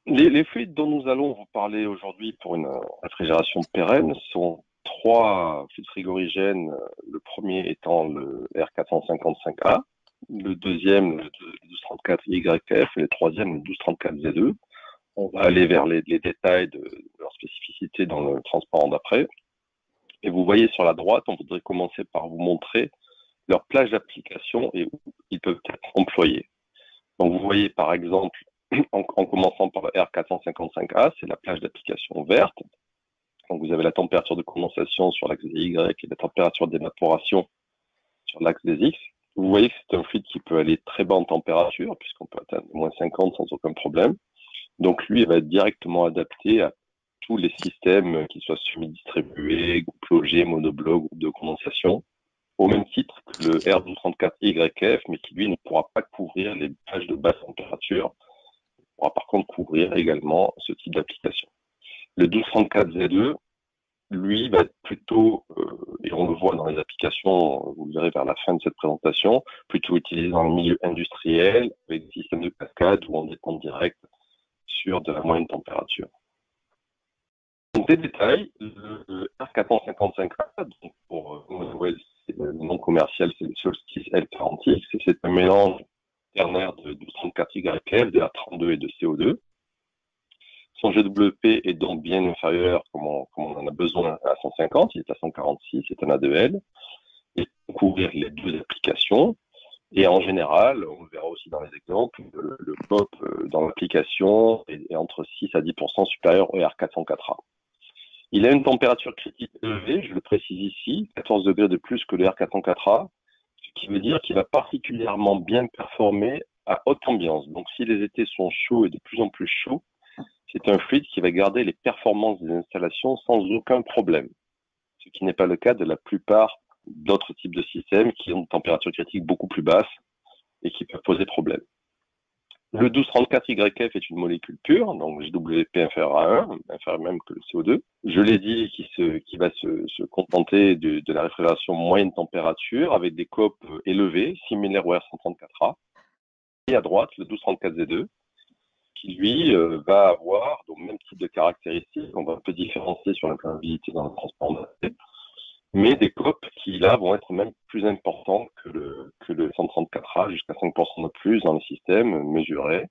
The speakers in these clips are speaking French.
Les fluides dont nous allons vous parler aujourd'hui pour une réfrigération pérenne sont trois fluides frigorigènes, le premier étant le R455A, le deuxième le 1234YF et le troisième le 1234Z2. On va aller vers les détails de leur spécificité dans le transparent d'après. Et vous voyez sur la droite, on voudrait commencer par vous montrer leur plage d'application et où ils peuvent être employés. Donc vous voyez par exemple, en commençant par le R455A, c'est la plage d'application verte. Donc vous avez la température de condensation sur l'axe des Y et la température d'évaporation sur l'axe des X. Vous voyez que c'est un fluide qui peut aller très bas en température, puisqu'on peut atteindre moins 50 sans aucun problème. Donc lui, il va être directement adapté à tous les systèmes, qu'ils soient semi-distribués, groupe logé, monobloc, groupe de condensation, au même titre que le R1234YF, mais qui lui ne pourra pas couvrir les plages de basse température. Il pourra par contre couvrir également ce type d'application. Le 1234Z2, lui, va être plutôt, et on le voit dans les applications, vous le verrez vers la fin de cette présentation, plutôt utilisé dans le milieu industriel, avec des systèmes de cascade où on dépend direct sur de la moyenne température. Donc, des détails, le R455A, donc pour le nom commercial, c'est le Solstice L40X, c'est un mélange ternaire de 1234YF, de R32 et de CO2. Son GWP est donc bien inférieur, comme on en a besoin, à 150, il est à 146, c'est un A2L, et pour couvrir les deux applications. Et en général, on le verra aussi dans les exemples, le COP dans l'application est entre 6 à 10% supérieur au R404A. Il a une température critique élevée, je le précise ici, 14 degrés de plus que le R404A, ce qui veut dire qu'il va particulièrement bien performer à haute ambiance. Donc si les étés sont chauds et de plus en plus chauds, c'est un fluide qui va garder les performances des installations sans aucun problème, ce qui n'est pas le cas de la plupart d'autres types de systèmes qui ont une température critique beaucoup plus basse et qui peuvent poser problème. Le 1234YF est une molécule pure, donc GWP inférieur à 1, inférieur même que le CO2. Je l'ai dit, qui va se contenter de la réfrigération moyenne température avec des COP élevés, similaires au R134A. Et à droite, le 1234Z2, qui lui va avoir donc même type de caractéristiques. On va un peu différencier sur l'imperméabilité dans le transport d'acier, mais des COP qui là vont être même plus importants que le 134A, jusqu'à 5% de plus dans le système mesuré.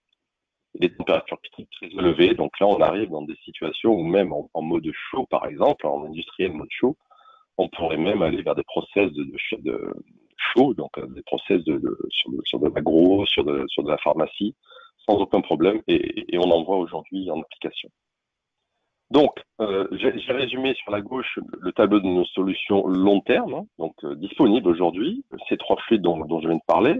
Et des températures critiques très élevées. Donc là, on arrive dans des situations où même en mode chaud, par exemple, en industriel mode chaud, on pourrait même aller vers des process de chaud, donc des process sur de l'agro, sur de la pharmacie, sans aucun problème, et on en voit aujourd'hui en application. Donc, j'ai résumé sur la gauche le tableau de nos solutions long terme, hein, donc disponibles aujourd'hui, ces trois fluides dont je viens de parler.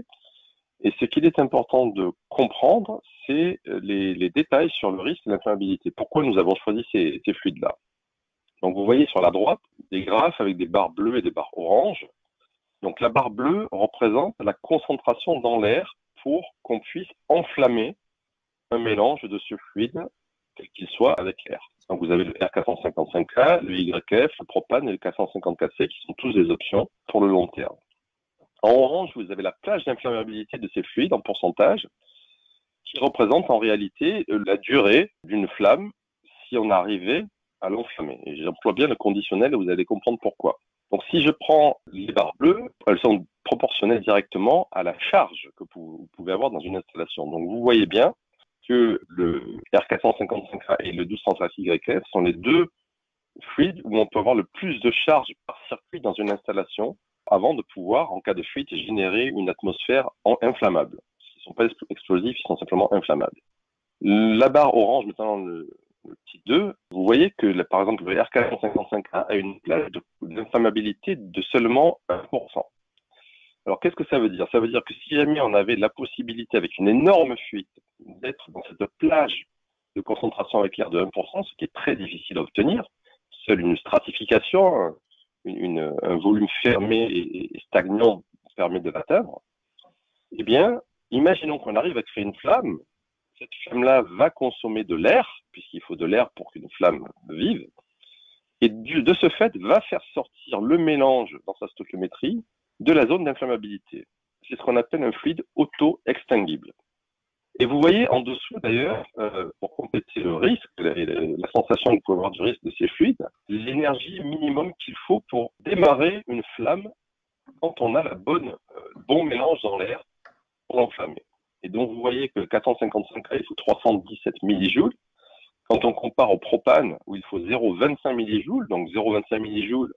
Et ce qu'il est important de comprendre, c'est les détails sur le risque et l'inflammabilité. Pourquoi nous avons choisi ces fluides-là? Donc, vous voyez sur la droite des graphes avec des barres bleues et des barres oranges. Donc, la barre bleue représente la concentration dans l'air pour qu'on puisse enflammer un mélange de ce fluide, quel qu'il soit, avec l'air. Donc, vous avez le R455A, le YF, le propane et le K154C qui sont tous des options pour le long terme. En orange, vous avez la plage d'inflammabilité de ces fluides en pourcentage qui représente en réalité la durée d'une flamme si on arrivait à l'enflammer. Et j'emploie bien le conditionnel et vous allez comprendre pourquoi. Donc si je prends les barres bleues, elles sont proportionnelles directement à la charge que vous pouvez avoir dans une installation. Donc vous voyez bien que le R455A et le 1234YF sont les deux fluides où on peut avoir le plus de charge par circuit dans une installation avant de pouvoir, en cas de fuite, générer une atmosphère inflammable. Ils ne sont pas explosifs, ils sont simplement inflammables. La barre orange, maintenant le petit 2, vous voyez que, par exemple, le R455A a une plage d'inflammabilité de seulement 1%. Alors, qu'est-ce que ça veut dire? Ça veut dire que si jamais on avait la possibilité, avec une énorme fuite, d'être dans cette plage de concentration avec l'air de 1%, ce qui est très difficile à obtenir, seule une stratification, un volume fermé et stagnant permet de l'atteindre, eh bien, imaginons qu'on arrive à créer une flamme. Cette flamme-là va consommer de l'air, puisqu'il faut de l'air pour qu'une flamme vive, et de ce fait va faire sortir le mélange dans sa stoichiométrie de la zone d'inflammabilité. C'est ce qu'on appelle un fluide auto-extinguible. Et vous voyez en dessous d'ailleurs, pour compléter le risque, la sensation que vous pouvez avoir du risque de ces fluides, l'énergie minimum qu'il faut pour démarrer une flamme quand on a le bon mélange dans l'air pour l'enflammer. Et donc vous voyez que 455 A, il faut 317 millijoules. Quand on compare au propane, où il faut 0,25 millijoules, donc 0,25 millijoules,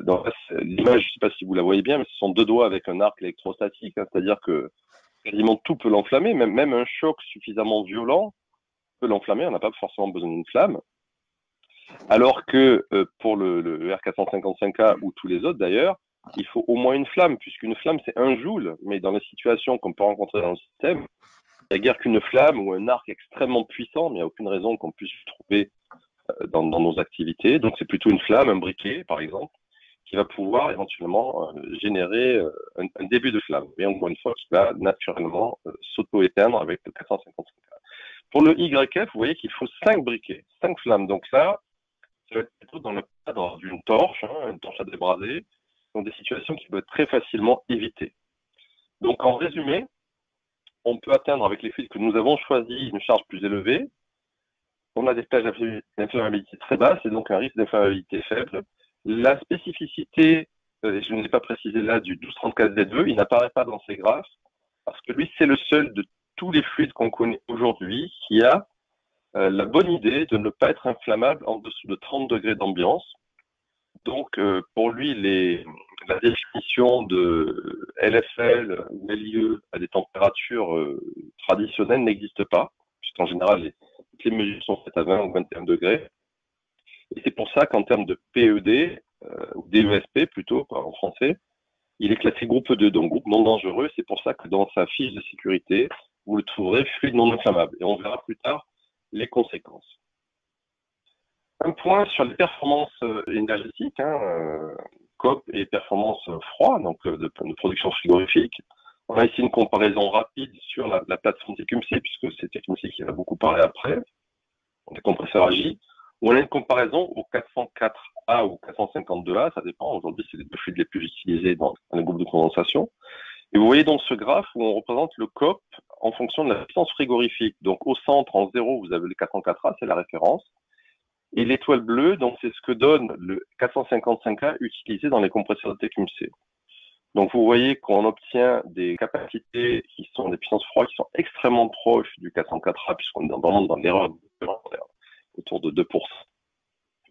dans l'image, je ne sais pas si vous la voyez bien, mais ce sont deux doigts avec un arc électrostatique, hein, c'est-à-dire que quasiment tout peut l'enflammer, même un choc suffisamment violent peut l'enflammer, on n'a pas forcément besoin d'une flamme. Alors que pour le R455A ou tous les autres d'ailleurs, il faut au moins une flamme, puisqu'une flamme c'est 1 joule, mais dans les situations qu'on peut rencontrer dans le système, il n'y a guère qu'une flamme ou un arc extrêmement puissant, mais il n'y a aucune raison qu'on puisse le trouver dans nos activités. Donc c'est plutôt une flamme, un briquet par exemple, qui va pouvoir éventuellement générer un début de flamme, mais encore une fois qui va naturellement s'auto-éteindre avec le 455A. Pour le YF, vous voyez qu'il faut 5 briquets, 5 flammes. Donc là, ça va être plutôt dans le cadre d'une torche, hein, une torche à débraser, dans des situations qui peuvent être très facilement évitées. Donc en résumé, on peut atteindre avec les fluides que nous avons choisis une charge plus élevée, on a des plages d'inflammabilité très basses et donc un risque d'inflammabilité faible. La spécificité, je ne l'ai pas précisé là, du 1234Z2, il n'apparaît pas dans ces graphes parce que lui, c'est le seul de tous les fluides qu'on connaît aujourd'hui qui a la bonne idée de ne pas être inflammable en dessous de 30 degrés d'ambiance. Donc, pour lui, la définition de LFL ou LIE à des températures traditionnelles n'existe pas, puisqu'en général, toutes les mesures sont faites à 20 ou 21 degrés. Et c'est pour ça qu'en termes de PED, ou DESP plutôt, en français, il est classé groupe 2, donc groupe non dangereux. C'est pour ça que dans sa fiche de sécurité, vous le trouverez fluide non inflammable. Et on verra plus tard les conséquences. Un point sur les performances énergétiques, COP et performance froid, donc de production frigorifique. On a ici une comparaison rapide sur la plateforme TQMC, puisque c'est TQMC qui va beaucoup parler après, des compresseurs AGI. On a une comparaison au 404A ou 452A, ça dépend. Aujourd'hui, c'est les deux fluides les plus utilisés dans les groupes de condensation. Et vous voyez donc ce graphe où on représente le COP en fonction de la puissance frigorifique. Donc au centre, en 0, vous avez le 404A, c'est la référence. Et l'étoile bleue, donc c'est ce que donne le 455A utilisé dans les compresseurs de TQMC. Donc vous voyez qu'on obtient des capacités qui sont des puissances froides qui sont extrêmement proches du 404A, puisqu'on est vraiment dans l'erreur autour de 2%.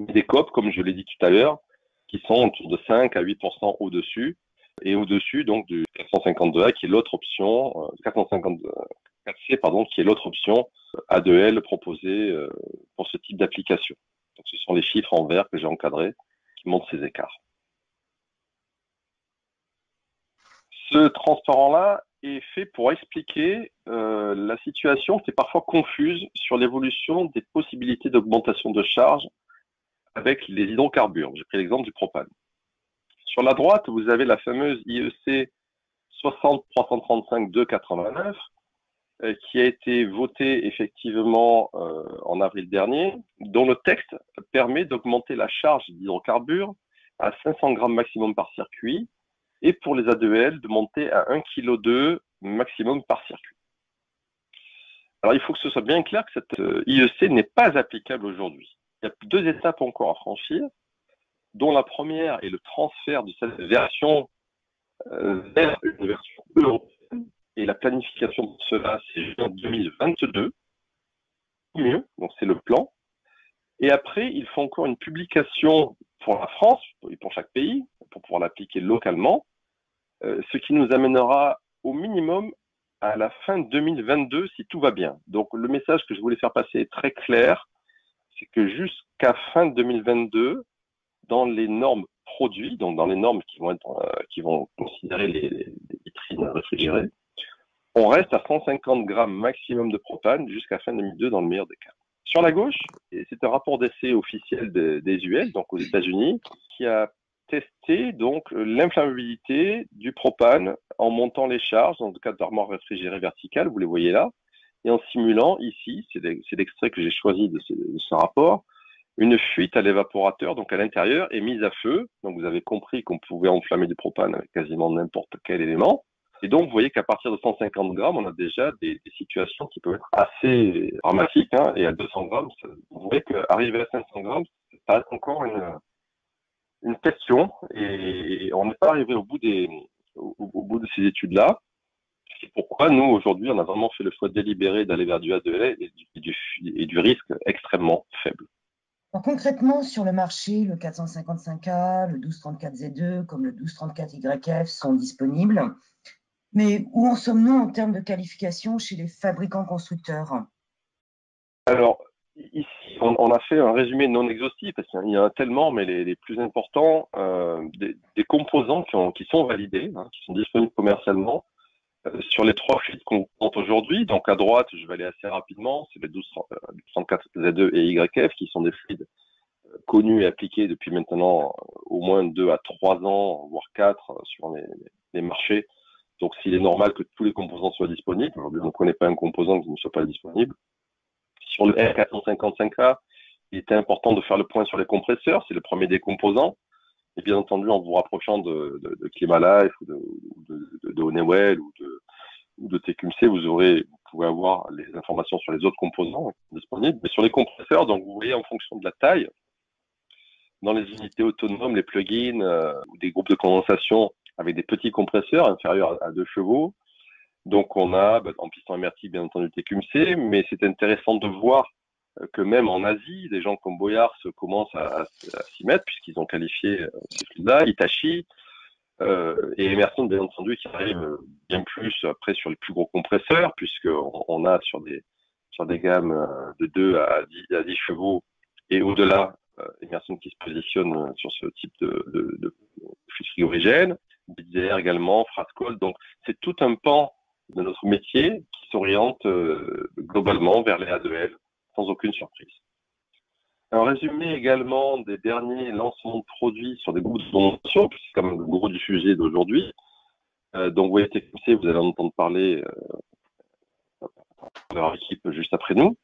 Des COP, comme je l'ai dit tout à l'heure, qui sont autour de 5 à 8% au-dessus, et au-dessus donc du 452A qui est l'autre option, 454C pardon, qui est l'autre option A2L proposée pour ce type d'application. Donc ce sont les chiffres en vert que j'ai encadrés qui montrent ces écarts. Ce transparent-là est fait pour expliquer la situation qui est parfois confuse sur l'évolution des possibilités d'augmentation de charge avec les hydrocarbures. J'ai pris l'exemple du propane. Sur la droite, vous avez la fameuse IEC 60335-289 qui a été votée effectivement en avril dernier, dont le texte permet d'augmenter la charge d'hydrocarbures à 500 grammes maximum par circuit et pour les A2L de monter à 1,2 kg maximum par circuit. Alors il faut que ce soit bien clair que cette IEC n'est pas applicable aujourd'hui. Il y a 2 étapes encore à franchir, dont la première est le transfert de cette version vers une version européenne. Et la planification de cela, c'est juin 2022, ou mieux, donc c'est le plan. Et après, il faut encore une publication pour la France et pour chaque pays, pour pouvoir l'appliquer localement, ce qui nous amènera au minimum à la fin 2022 si tout va bien. Donc le message que je voulais faire passer est très clair, c'est que jusqu'à fin 2022, dans les normes produits, donc dans les normes qui vont considérer les vitrines réfrigérées, on reste à 150 grammes maximum de propane jusqu'à fin 2002 dans le meilleur des cas. Sur la gauche, c'est un rapport d'essai officiel des US, donc aux États-Unis, qui a testé donc l'inflammabilité du propane en montant les charges dans le cadre d'armoire réfrigérée verticale, vous les voyez là, et en simulant ici, c'est l'extrait que j'ai choisi de ce rapport, une fuite à l'évaporateur, donc à l'intérieur, est mise à feu. Donc vous avez compris qu'on pouvait enflammer du propane avec quasiment n'importe quel élément. Et donc, vous voyez qu'à partir de 150 grammes, on a déjà des situations qui peuvent être assez dramatiques, hein, et à 200 grammes, vous voyez qu'arriver à 500 grammes, ça reste encore une question, et on n'est pas arrivé au bout de ces études-là. C'est pourquoi nous, aujourd'hui, on a vraiment fait le choix délibéré d'aller vers du A2L et du risque extrêmement faible. Alors, concrètement, sur le marché, le 455A, le 1234Z2 comme le 1234YF sont disponibles. Mais où en sommes-nous en termes de qualification chez les fabricants constructeurs? Alors, ici, on a fait un résumé non exhaustif, parce qu'il y en a tellement, mais les plus importants, des composants qui sont validés, hein, qui sont disponibles commercialement, sur les trois fluides qu'on compte aujourd'hui. Donc à droite, je vais aller assez rapidement, c'est les 1234Z2 et YF, qui sont des fluides connus et appliqués depuis maintenant au moins 2 à 3 ans, voire 4 sur les marchés. Donc s'il est normal que tous les composants soient disponibles, aujourd'hui on ne connaît pas un composant qui ne soit pas disponible. Sur le R455A, il était important de faire le point sur les compresseurs, c'est le premier des composants. Et bien entendu, en vous rapprochant de Climalife ou de Honeywell ou de TQMC, vous pouvez avoir les informations sur les autres composants disponibles. Mais sur les compresseurs, donc vous voyez en fonction de la taille, dans les unités autonomes, les plugins ou des groupes de condensation avec des petits compresseurs inférieurs à 2 chevaux. Donc on a en piston MRT bien entendu TQMC, mais c'est intéressant de voir que même en Asie, des gens comme Boyard se commencent à s'y mettre puisqu'ils ont qualifié ces fluides-là, Hitachi et Emerson bien entendu qui arrive bien plus après sur les plus gros compresseurs puisqu'on a sur des gammes de 2 à 10 chevaux et au-delà Emerson qui se positionne sur ce type de fluide frigorigène, Bitzer également, Frascol, donc c'est tout un pan de notre métier qui s'oriente globalement vers les A2L sans aucune surprise. Un résumé également des derniers lancements de produits sur des groupes de condensation, puisque c'est quand même le gros du sujet d'aujourd'hui. Donc, vous voyez, TQC, vous allez en entendre parler de leur équipe juste après nous.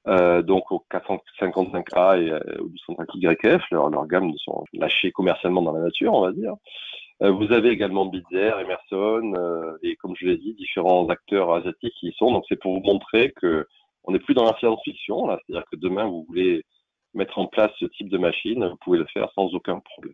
Donc, au 455A et au 235YF, leur gamme sont lâchées commercialement dans la nature, on va dire. Vous avez également Bitzer, Emerson, et comme je l'ai dit, différents acteurs asiatiques qui y sont. Donc, c'est pour vous montrer que on n'est plus dans la science-fiction, là. C'est-à-dire que demain, vous voulez mettre en place ce type de machine, vous pouvez le faire sans aucun problème.